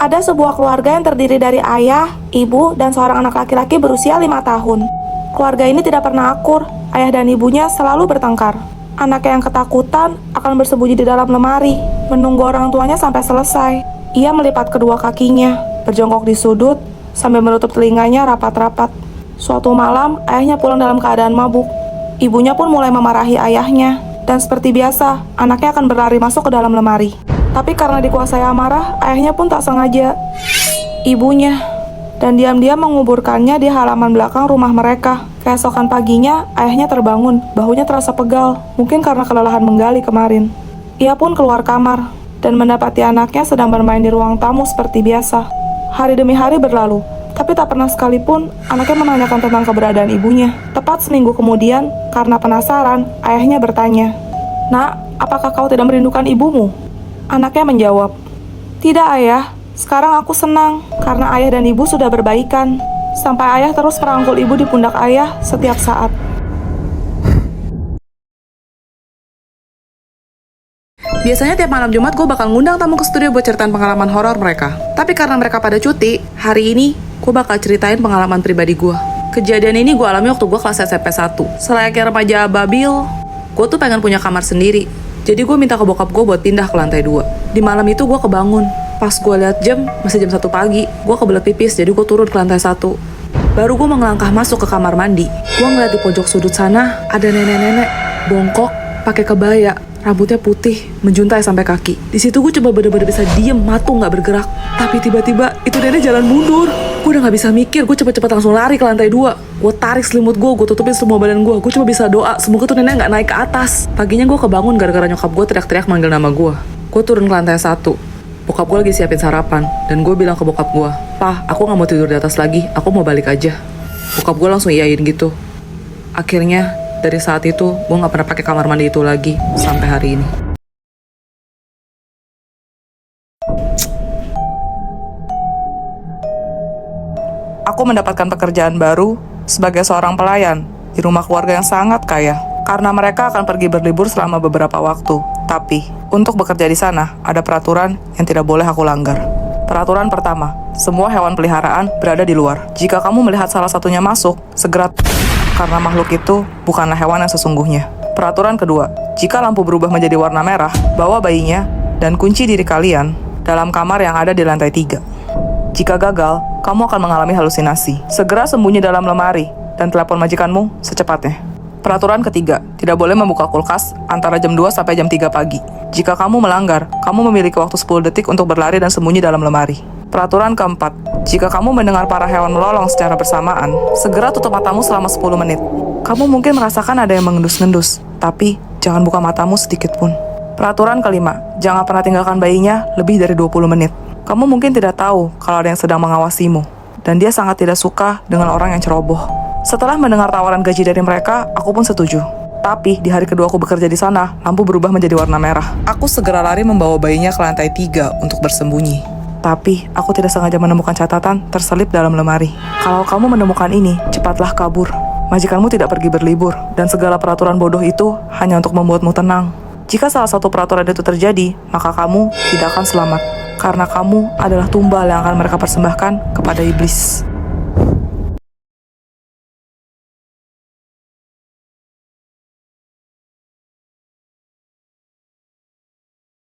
Ada sebuah keluarga yang terdiri dari ayah, ibu, dan seorang anak laki-laki berusia 5 tahun. Keluarga ini tidak pernah akur, ayah dan ibunya selalu bertengkar. Anaknya yang ketakutan akan bersembunyi di dalam lemari, menunggu orang tuanya sampai selesai. Ia melipat kedua kakinya, berjongkok di sudut, sambil menutup telinganya rapat-rapat. Suatu malam, ayahnya pulang dalam keadaan mabuk. Ibunya pun mulai memarahi ayahnya, dan seperti biasa, anaknya akan berlari masuk ke dalam lemari. Tapi karena dikuasai amarah, ayahnya pun tak sengaja ibunya, dan diam-diam menguburkannya di halaman belakang rumah mereka. Keesokan paginya, ayahnya terbangun, bahunya terasa pegal, mungkin karena kelelahan menggali kemarin. Ia pun keluar kamar, dan mendapati anaknya sedang bermain di ruang tamu seperti biasa. Hari demi hari berlalu, tapi tak pernah sekalipun anaknya menanyakan tentang keberadaan ibunya. Tepat seminggu kemudian, karena penasaran, ayahnya bertanya, "Nak, apakah kau tidak merindukan ibumu?" Anaknya menjawab, "Tidak ayah, sekarang aku senang karena ayah dan ibu sudah berbaikan." Sampai ayah terus merangkul ibu di pundak ayah setiap saat. Biasanya tiap malam Jumat gue bakal ngundang tamu ke studio buat ceritain pengalaman horor mereka. Tapi karena mereka pada cuti, hari ini gue bakal ceritain pengalaman pribadi gue. Kejadian ini gue alami waktu gue kelas SMP 1. Selayaknya remaja babil, gue tuh pengen punya kamar sendiri. Jadi gue minta ke bokap gue buat pindah ke lantai 2. Di malam itu gue kebangun. Pas gue lihat jam, masih jam 1 pagi. Gue kebelet pipis, jadi gue turun ke lantai 1. Baru gue mengelangkah masuk ke kamar mandi. Gue ngeliat di pojok sudut sana, ada nenek-nenek, bongkok, pakai kebaya, rambutnya putih, menjuntai sampai kaki. Di situ gue coba bener-bener bisa diem, matung gak bergerak. Tapi tiba-tiba, itu nenek jalan mundur. Gue udah gak bisa mikir, gue cepet-cepet langsung lari ke lantai 2. Gue tarik selimut gue tutupin semua badan gue. Gue cuma bisa doa, semoga tuh nenek gak naik ke atas. Paginya gue kebangun gara-gara nyokap gue teriak-teriak manggil nama gue. Gue turun ke lantai 1. Bokap gue lagi siapin sarapan. Dan gue bilang ke bokap gue, "Pah, aku gak mau tidur di atas lagi, aku mau balik aja." Bokap gue langsung iyain gitu. Akhirnya, dari saat itu, gue gak pernah pakai kamar mandi itu lagi, sampai hari ini. Aku mendapatkan pekerjaan baru sebagai seorang pelayan di rumah keluarga yang sangat kaya. Karena mereka akan pergi berlibur selama beberapa waktu. Tapi, untuk bekerja di sana, ada peraturan yang tidak boleh aku langgar. Peraturan pertama, semua hewan peliharaan berada di luar. Jika kamu melihat salah satunya masuk, segera karena makhluk itu bukanlah hewan yang sesungguhnya. Peraturan kedua, jika lampu berubah menjadi warna merah, bawa bayinya dan kunci diri kalian dalam kamar yang ada di lantai 3. Jika gagal, kamu akan mengalami halusinasi. Segera sembunyi dalam lemari dan telepon majikanmu secepatnya. Peraturan ketiga, tidak boleh membuka kulkas antara jam 2 sampai jam 3 pagi. Jika kamu melanggar, kamu memiliki waktu 10 detik untuk berlari dan sembunyi dalam lemari. Peraturan keempat, jika kamu mendengar para hewan melolong secara bersamaan, segera tutup matamu selama 10 menit. Kamu mungkin merasakan ada yang mengendus-ngendus, tapi jangan buka matamu sedikit pun. Peraturan kelima, jangan pernah tinggalkan bayinya lebih dari 20 menit. Kamu mungkin tidak tahu kalau ada yang sedang mengawasimu, dan dia sangat tidak suka dengan orang yang ceroboh. Setelah mendengar tawaran gaji dari mereka, aku pun setuju. Tapi di hari kedua aku bekerja di sana, lampu berubah menjadi warna merah. Aku segera lari membawa bayinya ke lantai 3 untuk bersembunyi. Tapi aku tidak sengaja menemukan catatan terselip dalam lemari. Kalau kamu menemukan ini, cepatlah kabur. Majikanmu tidak pergi berlibur, dan segala peraturan bodoh itu hanya untuk membuatmu tenang. Jika salah satu peraturan itu terjadi, maka kamu tidak akan selamat. Karena kamu adalah tumbal yang akan mereka persembahkan kepada iblis.